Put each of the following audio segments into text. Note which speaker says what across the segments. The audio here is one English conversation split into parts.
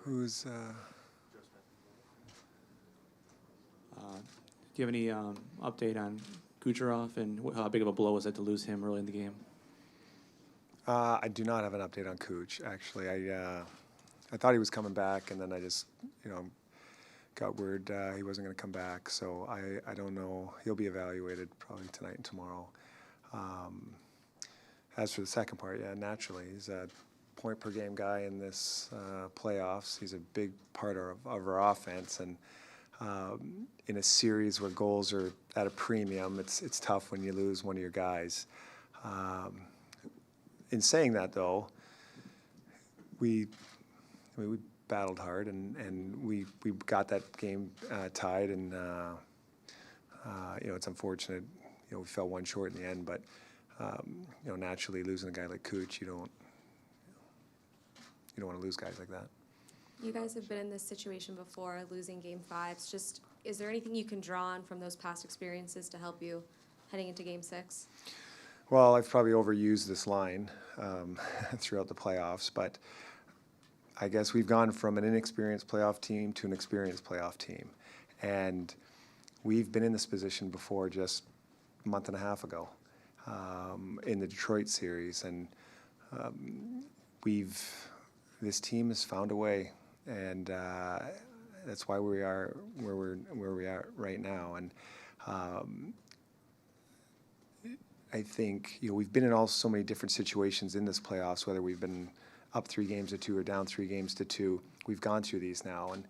Speaker 1: Who's
Speaker 2: Do you have any update on Kucherov, and how big of a blow was it to lose him early in the game?
Speaker 1: I do not have an update on Cooch. Actually, I thought he was coming back, and then I just got word he wasn't going to come back. So I don't know. He'll be evaluated probably tonight and tomorrow. As for the second part, yeah, naturally he's a point per game guy in this playoffs. He's a big part of our offense, and in a series where goals are at a premium, it's tough when you lose one of your guys. In saying that, though, we battled hard, and we got that game tied, and it's unfortunate. We fell one short in the end, but naturally losing a guy like Cooch, you don't want to lose guys like that.
Speaker 3: You guys have been in this situation before, losing Game 5s. Just, is there anything you can draw on from those past experiences to help you heading into Game 6?
Speaker 1: Well, I've probably overused this line throughout the playoffs, but I guess we've gone from an inexperienced playoff team to an experienced playoff team. And we've been in this position before just a month and a half ago in the Detroit series. And this team has found a way, and that's why we are where we are right now. And I think we've been in so many different situations in this playoffs, whether we've been up 3-2 or down 3-2. We've gone through these now, and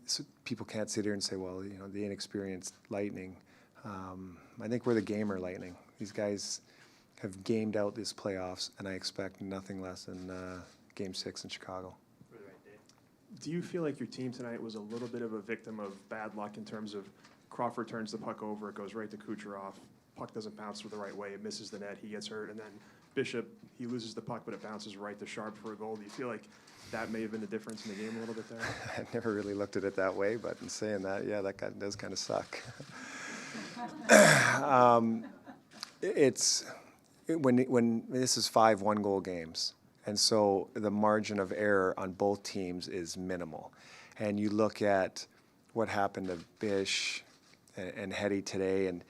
Speaker 1: so people can't sit here and say, well, the inexperienced Lightning. I think we're the gamer Lightning. These guys have gamed out this playoffs, and I expect nothing less than Game 6 in Chicago.
Speaker 4: Do you feel like your team tonight was a little bit of a victim of bad luck in terms of Crawford turns the puck over, it goes right to Kucherov, puck doesn't bounce the right way, it misses the net, he gets hurt, and then Bishop, he loses the puck, but it bounces right to Sharp for a goal. Do you feel like that may have been the difference in the game a little bit there?
Speaker 1: I never really looked at it that way, but in saying that, yeah, that does kind of suck. When this is 5 one-goal games, and so the margin of error on both teams is minimal. And you look at what happened to Bish and Hetty today, and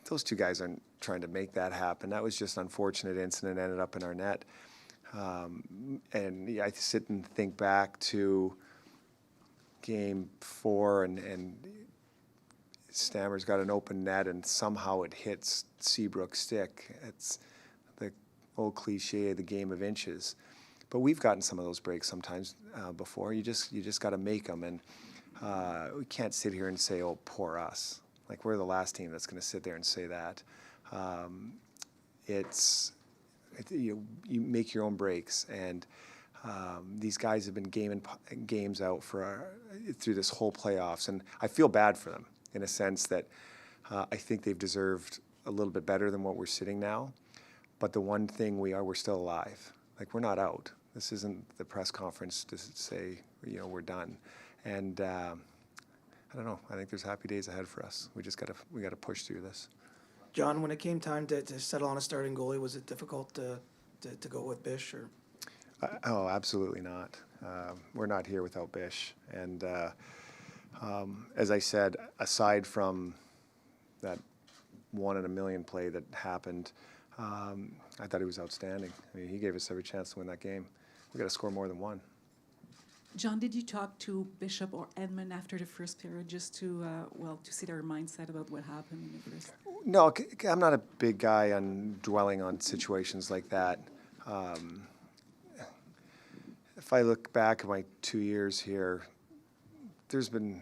Speaker 1: those two guys aren't trying to make that happen. That was just an unfortunate incident, ended up in our net. And I sit and think back to Game 4, and Stammer's got an open net, and somehow it hits Seabrook's stick. It's the old cliche of the game of inches. But we've gotten some of those breaks sometimes before. You just got to make them, and we can't sit here and say, "Oh, poor us." Like, we're the last team that's going to sit there and say that. You make your own breaks, and these guys have been gaming games out through this whole playoffs, and I feel bad for them in a sense that I think they've deserved a little bit better than what we're sitting now. But the one thing we're still alive. Like, we're not out. This isn't the press conference to say we're done. And I don't know. I think there's happy days ahead for us. We got to push through this.
Speaker 5: John, when it came time to settle on a starting goalie, was it difficult to go with Bish? Or?
Speaker 1: Oh, absolutely not. We're not here without Bish. And as I said, aside from that 1 in a million play that happened, I thought he was outstanding. I mean, he gave us every chance to win that game. We got to score more than one.
Speaker 6: John, did you talk to Bishop or Edmund after the first period just to see their mindset about what happened in the first?
Speaker 1: No, I'm not a big guy on dwelling on situations like that. If I look back at my 2 years here,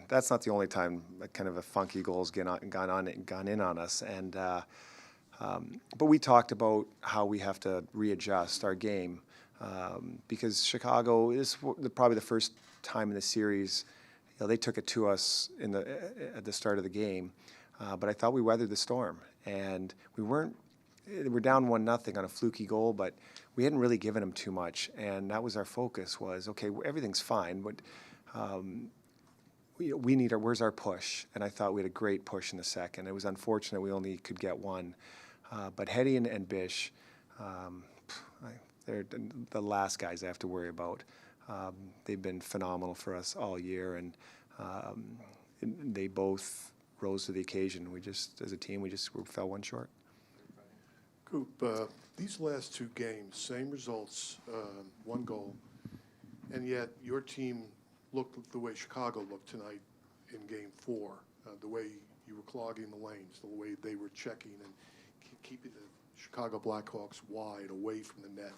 Speaker 1: that's not the only time that kind of a funky goal's gone in on us. And but we talked about how we have to readjust our game. Because Chicago is probably the first time in the series, they took it to us at the start of the game. But I thought we weathered the storm, and we're down 1-0 on a fluky goal, but we hadn't really given them too much, and that was our focus. Was okay, everything's fine, but where's our push? And I thought we had a great push in the second. It was unfortunate we only could get one, but Hetty and Bish. They're the last guys I have to worry about. They've been phenomenal for us all year, and they both rose to the occasion. We just, as a team, we fell one short.
Speaker 7: Coop, these last two games, same results, one goal, and yet your team looked the way Chicago looked tonight in Game 4, the way you were clogging the lanes, the way they were checking and keeping the Chicago Blackhawks wide, away from the net,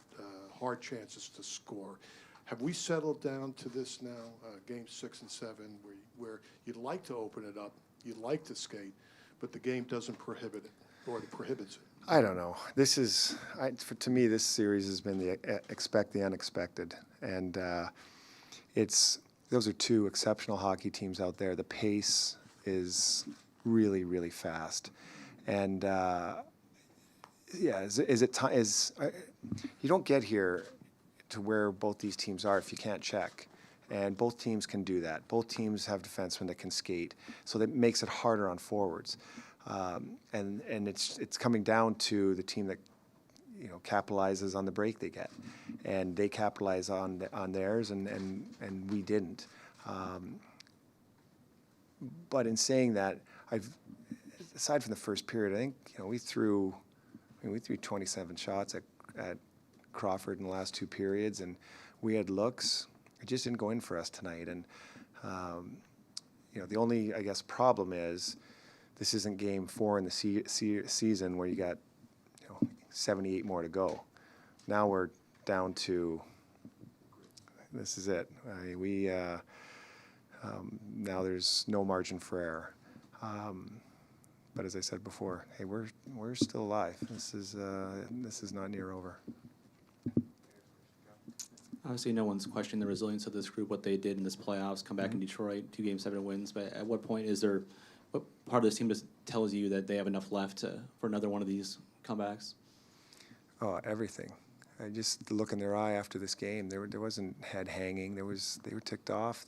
Speaker 7: hard chances to score. Have we settled down to this now, Game 6 and 7, where you'd like to open it up, you'd like to skate, but the game doesn't prohibit it, or it prohibits it?
Speaker 1: I don't know. This is, to me, this series has been the expect the unexpected, and those are two exceptional hockey teams out there. The pace is really, really fast, and you don't get here to where both these teams are if you can't check. And both teams can do that. Both teams have defensemen that can skate, so that makes it harder on forwards. And it's coming down to the team that capitalizes on the break they get, and they capitalize on theirs, and we didn't. But in saying that, aside from the first period, I think we threw 27 shots at Crawford in the last two periods, and we had looks. It just didn't go in for us tonight, and the only, I guess, problem is this isn't Game 4 in the season where you got 78 more to go. Now we're down to, this is it. Now there's no margin for error. But as I said before, hey, we're still alive. This is not near over.
Speaker 2: Obviously, no one's questioning the resilience of this group, what they did in this playoffs, come back in Detroit, 2 Game 7 wins. But at what point what part of this team just tells you that they have enough left for another one of these comebacks?
Speaker 1: Oh, everything. I just look in their eye after this game. There wasn't head hanging. They were ticked off.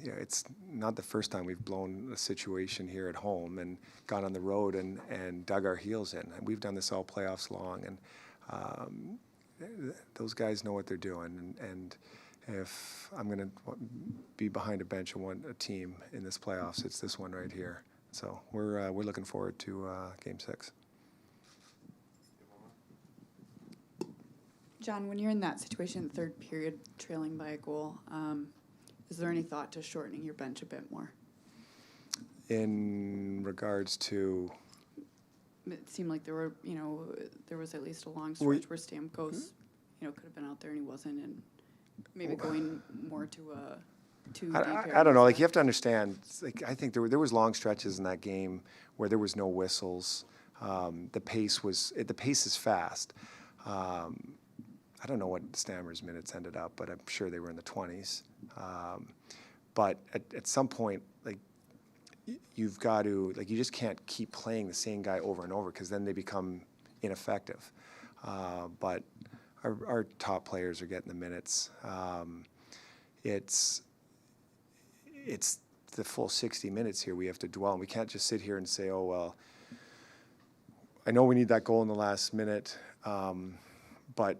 Speaker 1: It's not the first time we've blown a situation here at home and gone on the road and dug our heels in. We've done this all playoffs long, and those guys know what they're doing. And if I'm going to be behind a bench of a team in this playoffs, it's this one right here. So we're looking forward to Game 6.
Speaker 8: Jon, when you're in that situation, third period, trailing by a goal, is there any thought to shortening your bench a bit more?
Speaker 1: In regards to?
Speaker 8: It seemed like there was at least a long stretch where Stamkos, could have been out there and he wasn't, and maybe going more to a deep area.
Speaker 1: I don't know. Like, you have to understand. I think there was long stretches in that game where there was no whistles. The pace is fast. I don't know what Stammer's minutes ended up, but I'm sure they were in the 20s. But at some point, you've got to, you just can't keep playing the same guy over and over, because then they become ineffective. But our top players are getting the minutes. It's the full 60 minutes here we have to dwell, and we can't just sit here and say, oh, well, I know we need that goal in the last minute, but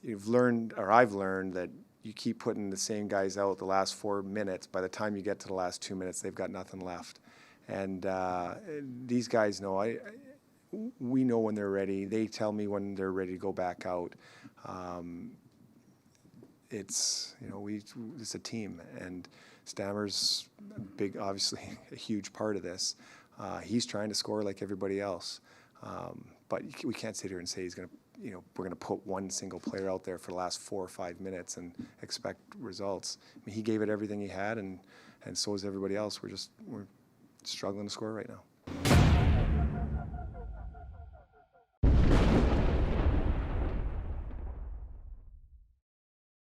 Speaker 1: I've learned that you keep putting the same guys out the last 4 minutes. By the time you get to the last 2 minutes, they've got nothing left. And these guys know. We know when they're ready. They tell me when they're ready to go back out. It's a team, and Stammer's obviously a huge part of this. He's trying to score like everybody else, but we can't sit here and say we're going to put one single player out there for the last 4 or 5 minutes and expect results. He gave it everything he had, and so is everybody else. We're struggling to score right now.